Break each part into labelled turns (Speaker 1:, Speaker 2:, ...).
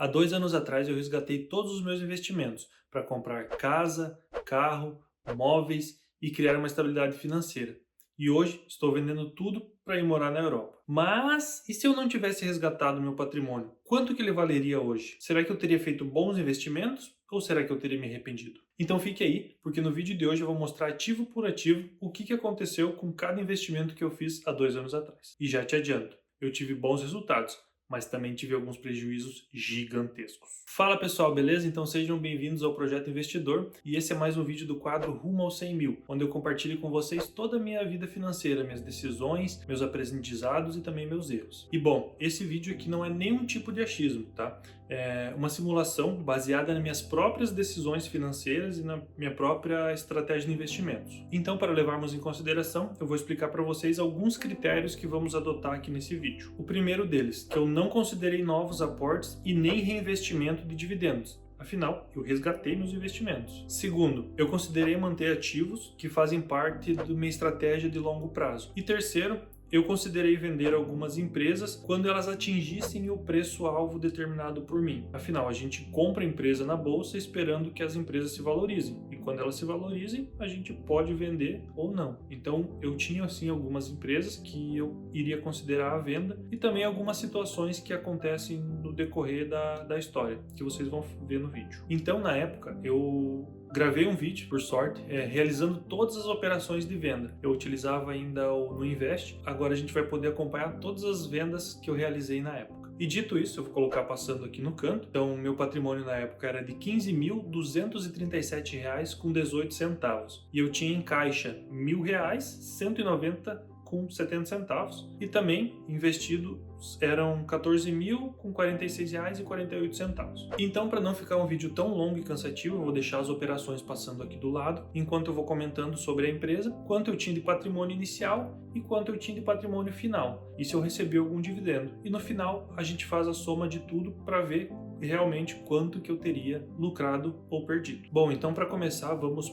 Speaker 1: Há 2 anos atrás eu resgatei todos os meus investimentos para comprar casa, carro, móveis e criar uma estabilidade financeira. E hoje estou vendendo tudo para ir morar na Europa. Mas e se eu não tivesse resgatado meu patrimônio? Quanto que ele valeria hoje? Será que eu teria feito bons investimentos ou será que eu teria me arrependido? Então fique aí, porque no vídeo de hoje eu vou mostrar ativo por ativo o que aconteceu com cada investimento que eu fiz há 2 anos atrás. E já te adianto, eu tive bons resultados, mas também tive alguns prejuízos gigantescos. Fala pessoal, beleza? Então sejam bem-vindos ao Projeto Investidor e esse é mais um vídeo do quadro Rumo aos 100 mil, onde eu compartilho com vocês toda a minha vida financeira, minhas decisões, meus aprendizados e também meus erros. E bom, esse vídeo aqui não é nenhum tipo de achismo, tá? É uma simulação baseada nas minhas próprias decisões financeiras e na minha própria estratégia de investimentos. Então, para levarmos em consideração, eu vou explicar para vocês alguns critérios que vamos adotar aqui nesse vídeo. O primeiro deles, que eu não considerei novos aportes e nem reinvestimento de dividendos. Afinal, eu resgatei meus investimentos. Segundo, eu considerei manter ativos que fazem parte da minha estratégia de longo prazo. E terceiro, eu considerei vender algumas empresas quando elas atingissem o preço-alvo determinado por mim. Afinal, a gente compra a empresa na bolsa esperando que as empresas se valorizem. E quando elas se valorizem, a gente pode vender ou não. Então, eu tinha assim algumas empresas que eu iria considerar a venda e também algumas situações que acontecem no decorrer da história, que vocês vão ver no vídeo. Então, na época, eu gravei um vídeo, por sorte, realizando todas as operações de venda. Eu utilizava ainda o Nuinvest, agora a gente vai poder acompanhar todas as vendas que eu realizei na época. E dito isso, eu vou colocar passando aqui no canto. Então, meu patrimônio na época era de R$ 15.237,18. E eu tinha em caixa R$ 1.000, 190,70 e também investido eram R$ 14.046,48. Então, para não ficar um vídeo tão longo e cansativo, eu vou deixar as operações passando aqui do lado, enquanto eu vou comentando sobre a empresa, quanto eu tinha de patrimônio inicial e quanto eu tinha de patrimônio final, e se eu recebi algum dividendo. E no final, a gente faz a soma de tudo para ver realmente quanto que eu teria lucrado ou perdido. Bom, então para começar, vamos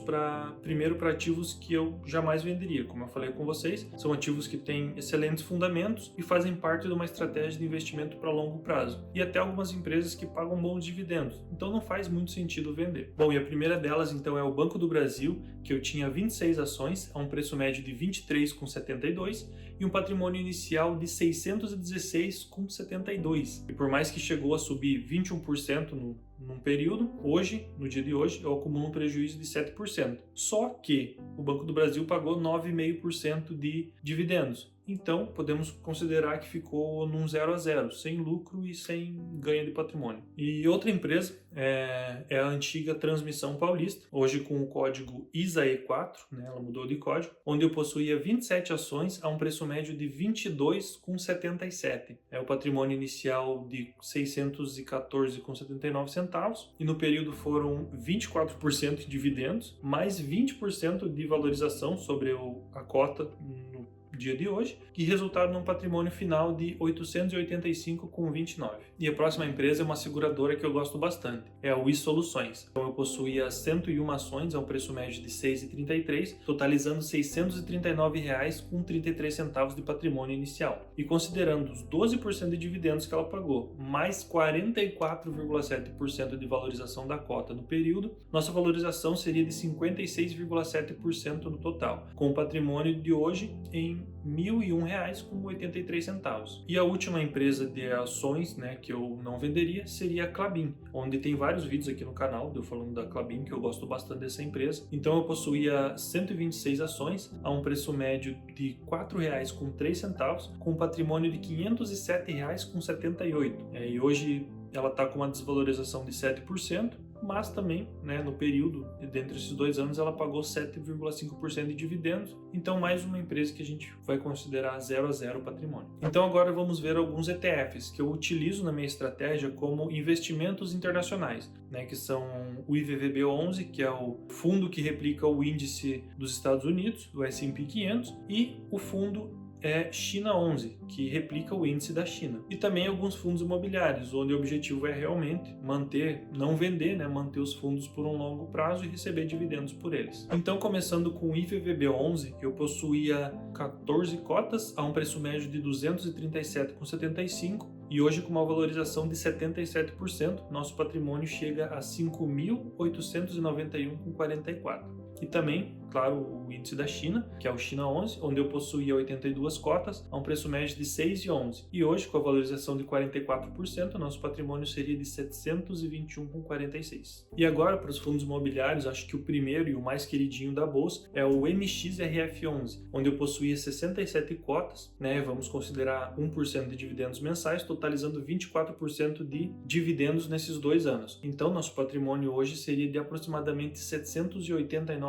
Speaker 1: primeiro para ativos que eu jamais venderia. Como eu falei com vocês, são ativos que têm excelentes fundamentos e fazem parte de uma estratégia de investimento para longo prazo. E até algumas empresas que pagam bons dividendos. Então não faz muito sentido vender. Bom, e a primeira delas então é o Banco do Brasil, que eu tinha 26 ações a um preço médio de R$ 23,72 e um patrimônio inicial de R$ 616,72. E por mais que chegou a subir 21% num período, hoje, no dia de hoje, eu acumulo um prejuízo de 7%. Só que o Banco do Brasil pagou 9,5% de dividendos. Então, podemos considerar que ficou num 0 a 0, sem lucro e sem ganho de patrimônio. E outra empresa é a antiga Transmissão Paulista, hoje com o código ISAE4, né, ela mudou de código, onde eu possuía 27 ações a um preço médio de R$ 22,77. É o patrimônio inicial de R$ 614,79 e no período foram 24% de dividendos, mais 20% de valorização sobre a cota no dia de hoje, que resultaram num patrimônio final de 885,29. E a próxima empresa é uma seguradora que eu gosto bastante, é a iSoluções. Então eu possuía 101 ações a um preço médio de R$ 6,33, totalizando R$ 639,33 de patrimônio inicial. E considerando os 12% de dividendos que ela pagou, mais 44,7% de valorização da cota no período, nossa valorização seria de 56,7% no total, com o patrimônio de hoje em R$ 1.001,83. E a última empresa de ações, né, que eu não venderia seria a Klabin, onde tem vários vídeos aqui no canal eu falando da Klabin, que eu gosto bastante dessa empresa. Então eu possuía 126 ações a um preço médio de R$ 4,03, com um patrimônio de R$ 507,78. E hoje ela está com uma desvalorização de 7%, mas também, né, no período, dentre esses 2 anos, ela pagou 7,5% de dividendos, então mais uma empresa que a gente vai considerar 0 a 0 patrimônio. Então agora vamos ver alguns ETFs que eu utilizo na minha estratégia como investimentos internacionais, né, que são o IVVB11, que é o fundo que replica o índice dos Estados Unidos, o S&P 500, e o fundo China 11, que replica o índice da China. E também alguns fundos imobiliários, onde o objetivo é realmente manter, não vender, né, manter os fundos por um longo prazo e receber dividendos por eles. Então, começando com o IVVB11, eu possuía 14 cotas a um preço médio de R$ 237,75 E hoje, com uma valorização de 77%, nosso patrimônio chega a 5.891,44. E também, claro, o índice da China, que é o China 11, onde eu possuía 82 cotas, a um preço médio de 6,11. E hoje, com a valorização de 44%, nosso patrimônio seria de 721,46. E agora, para os fundos imobiliários, acho que o primeiro e o mais queridinho da bolsa é o MXRF11, onde eu possuía 67 cotas, né? Vamos considerar 1% de dividendos mensais, totalizando 24% de dividendos nesses 2 anos. Então, nosso patrimônio hoje seria de aproximadamente R$ 789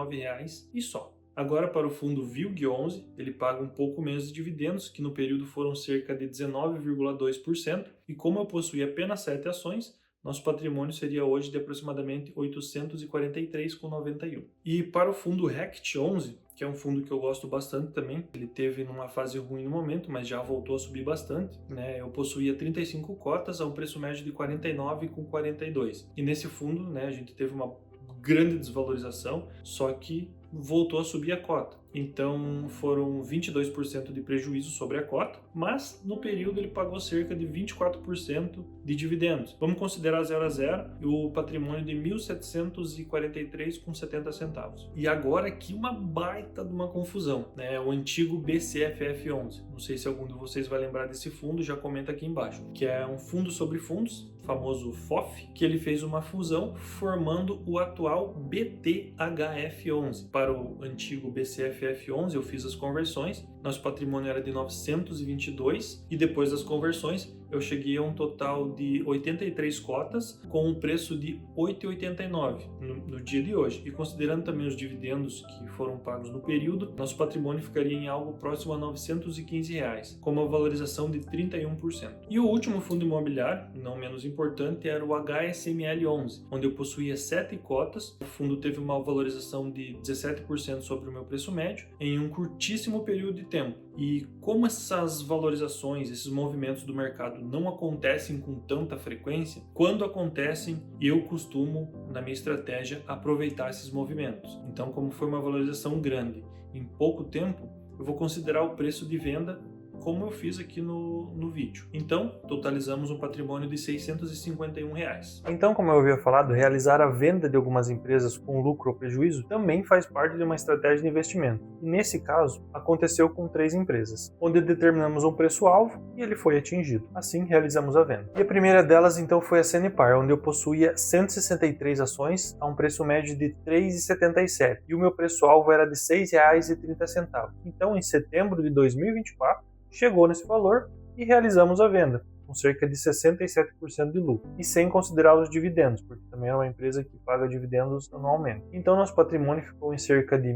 Speaker 1: e só. Agora, para o fundo VILG11, ele paga um pouco menos de dividendos, que no período foram cerca de 19,2%, e como eu possuía apenas 7 ações, nosso patrimônio seria hoje de aproximadamente 843,91. E para o fundo RECT11, que é um fundo que eu gosto bastante também, ele teve numa fase ruim no momento, mas já voltou a subir bastante, né? Eu possuía 35 cotas a um preço médio de 49,42. E nesse fundo, né, a gente teve uma grande desvalorização, só que voltou a subir a cota. Então foram 22% de prejuízo sobre a cota, mas no período ele pagou cerca de 24% de dividendos. Vamos considerar 0 a 0 e o patrimônio de R$ 1.743,70. E agora aqui uma baita de uma confusão, né? O antigo BCFF11. Não sei se algum de vocês vai lembrar desse fundo, já comenta aqui embaixo, que é um fundo sobre fundos, famoso FOF, que ele fez uma fusão formando o atual BTHF11. Para o antigo BCFF11 eu fiz as conversões, nosso patrimônio era de 922 e depois das conversões eu cheguei a um total de 83 cotas com um preço de R$ 8,89 no dia de hoje. E considerando também os dividendos que foram pagos no período, nosso patrimônio ficaria em algo próximo a R$ 915, com uma valorização de 31%. E o último fundo imobiliário, não menos importante, era o HSML11, onde eu possuía 7 cotas. O fundo teve uma valorização de 17% sobre o meu preço médio em um curtíssimo período de tempo. E como essas valorizações, esses movimentos do mercado não acontecem com tanta frequência, quando acontecem, eu costumo, na minha estratégia, aproveitar esses movimentos. Então, como foi uma valorização grande em pouco tempo, eu vou considerar o preço de venda como eu fiz aqui no vídeo. Então, totalizamos um patrimônio de R$ 651.
Speaker 2: Então, como eu havia falado, realizar a venda de algumas empresas com lucro ou prejuízo também faz parte de uma estratégia de investimento. E nesse caso, aconteceu com 3 empresas, onde determinamos um preço-alvo e ele foi atingido. Assim, realizamos a venda. E a primeira delas, então, foi a Sanepar, onde eu possuía 163 ações a um preço médio de R$ 3,77 e o meu preço-alvo era de R$ 6,30. Então, em setembro de 2024, chegou nesse valor e realizamos a venda, com cerca de 67% de lucro, e sem considerar os dividendos, porque também é uma empresa que paga dividendos anualmente. Então nosso patrimônio ficou em cerca de R$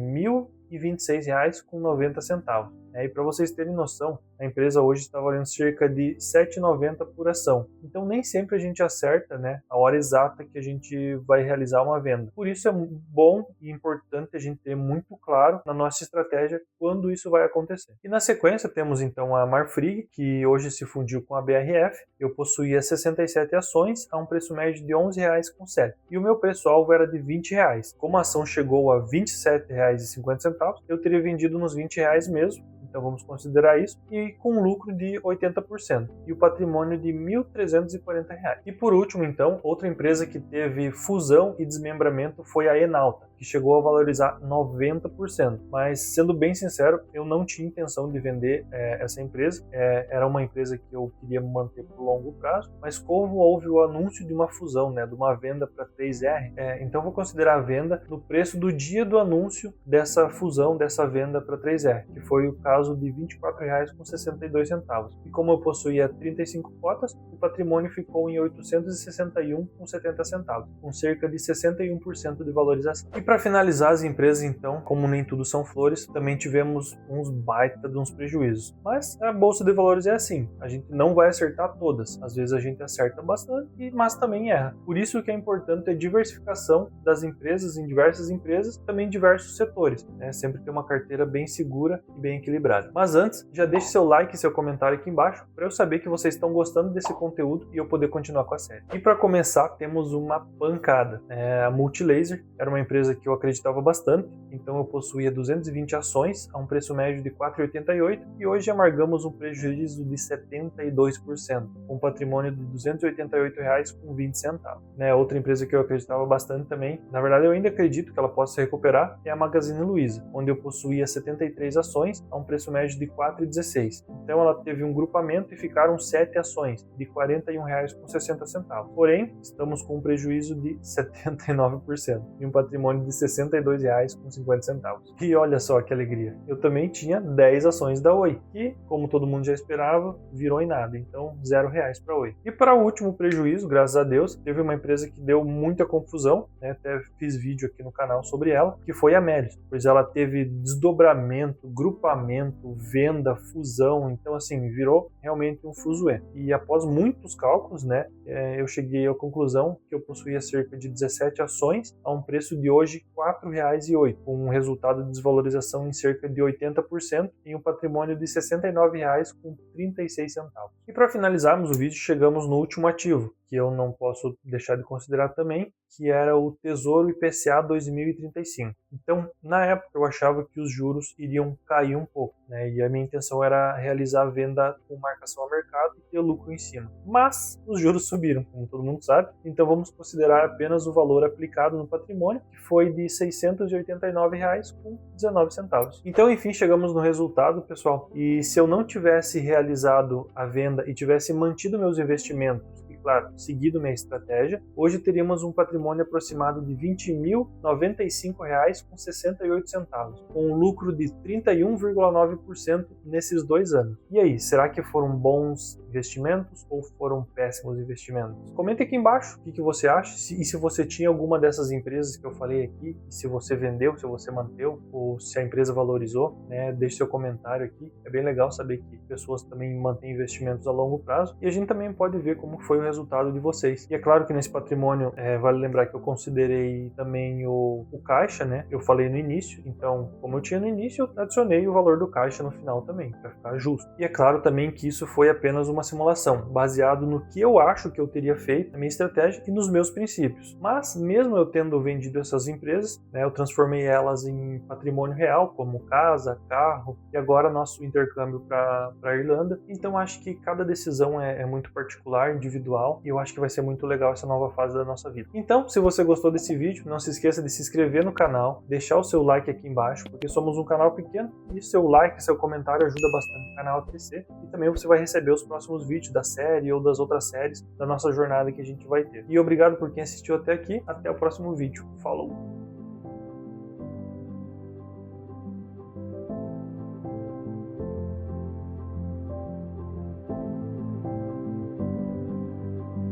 Speaker 2: 1.026,90. E para vocês terem noção, a empresa hoje está valendo cerca de R$ 7,90 por ação. Então nem sempre a gente acerta, né, a hora exata que a gente vai realizar uma venda. Por isso é bom e importante a gente ter muito claro na nossa estratégia quando isso vai acontecer. E na sequência temos então a Marfrig, que hoje se fundiu com a BRF. Eu possuía 67 ações a um preço médio de R$ 11,07 e o meu preço-alvo era de R$ 20. Como a ação chegou a R$ 27,50, eu teria vendido nos R$ 20 mesmo. Então vamos considerar isso, e com um lucro de 80%, e o patrimônio de R$ 1.340. E por último, então, outra empresa que teve fusão e desmembramento foi a Enauta, que chegou a valorizar 90%. Mas, sendo bem sincero, eu não tinha intenção de vender essa empresa. Era uma empresa que eu queria manter por longo prazo, mas como houve o anúncio de uma fusão, né, de uma venda para 3R, então vou considerar a venda no preço do dia do anúncio dessa fusão, dessa venda para 3R, que foi o caso de R$ 24,62. E como eu possuía 35 cotas, o patrimônio ficou em R$ 861,70, com cerca de 61% de valorização. E para finalizar as empresas, então, como nem tudo são flores, também tivemos uns baita de uns prejuízos. Mas a bolsa de valores é assim, a gente não vai acertar todas. Às vezes a gente acerta bastante, mas também erra. Por isso que é importante a diversificação das empresas em diversas empresas, também em diversos setores, né? Sempre ter uma carteira bem segura e bem equilibrada. cobrada. Mas antes, já deixe seu like e seu comentário aqui embaixo para eu saber que vocês estão gostando desse conteúdo e eu poder continuar com a série. E para começar, temos uma pancada. A Multilaser era uma empresa que eu acreditava bastante, então eu possuía 220 ações a um preço médio de R$ 4,88 e hoje amargamos um prejuízo de 72%, com um patrimônio de R$ 288,20. Outra empresa que eu acreditava bastante também, na verdade eu ainda acredito que ela possa se recuperar, é a Magazine Luiza, onde eu possuía 73 ações a um preço médio de R$ 4,16. Então ela teve um grupamento e ficaram 7 ações de R$ 41,60. Porém, estamos com um prejuízo de 79% e um patrimônio de R$ 62,50. E olha só que alegria, eu também tinha 10 ações da Oi, que, como todo mundo já esperava, virou em nada, então R$0 para Oi. E para o último prejuízo, graças a Deus, teve uma empresa que deu muita confusão, até fiz vídeo aqui no canal sobre ela, que foi a Melius, pois ela teve desdobramento, grupamento, venda, fusão, então assim, virou realmente um fuzuê. E após muitos cálculos, eu cheguei à conclusão que eu possuía cerca de 17 ações a um preço de hoje R$ 4,08, com um resultado de desvalorização em cerca de 80% e um patrimônio de R$ 69,36. E para finalizarmos o vídeo, chegamos no último ativo, que eu não posso deixar de considerar também, que era o Tesouro IPCA 2035. Então, na época, eu achava que os juros iriam cair um pouco, e a minha intenção era realizar a venda com marcação a mercado e ter lucro em cima. Mas os juros subiram, como todo mundo sabe, então vamos considerar apenas o valor aplicado no patrimônio, que foi de R$ 689,19. Então, enfim, chegamos no resultado, pessoal. E se eu não tivesse realizado a venda e tivesse mantido meus investimentos, claro, seguido minha estratégia, hoje teríamos um patrimônio aproximado de R$ 20.095,68, com um lucro de 31,9% nesses 2 anos. E aí, será que foram bons investimentos ou foram péssimos investimentos? Comente aqui embaixo o que você acha e se você tinha alguma dessas empresas que eu falei aqui, se você vendeu, se você manteve ou se a empresa valorizou, deixe seu comentário aqui. É bem legal saber que pessoas também mantêm investimentos a longo prazo e a gente também pode ver como foi o resultado de vocês. E é claro que nesse patrimônio, vale lembrar que eu considerei também o caixa, eu falei no início, então como eu tinha no início, eu adicionei o valor do caixa no final também, para ficar justo. E é claro também que isso foi apenas uma simulação, baseado no que eu acho que eu teria feito, na minha estratégia e nos meus princípios. Mas mesmo eu tendo vendido essas empresas, eu transformei elas em patrimônio real, como casa, carro, e agora nosso intercâmbio para a Irlanda. Então acho que cada decisão é muito particular, individual, e eu acho que vai ser muito legal essa nova fase da nossa vida. Então, se você gostou desse vídeo, não se esqueça de se inscrever no canal, deixar o seu like aqui embaixo, porque somos um canal pequeno e seu like, seu comentário ajuda bastante o canal a crescer, e também você vai receber os próximos vídeos da série ou das outras séries da nossa jornada que a gente vai ter. E obrigado por quem assistiu até aqui, até o próximo vídeo. Falou!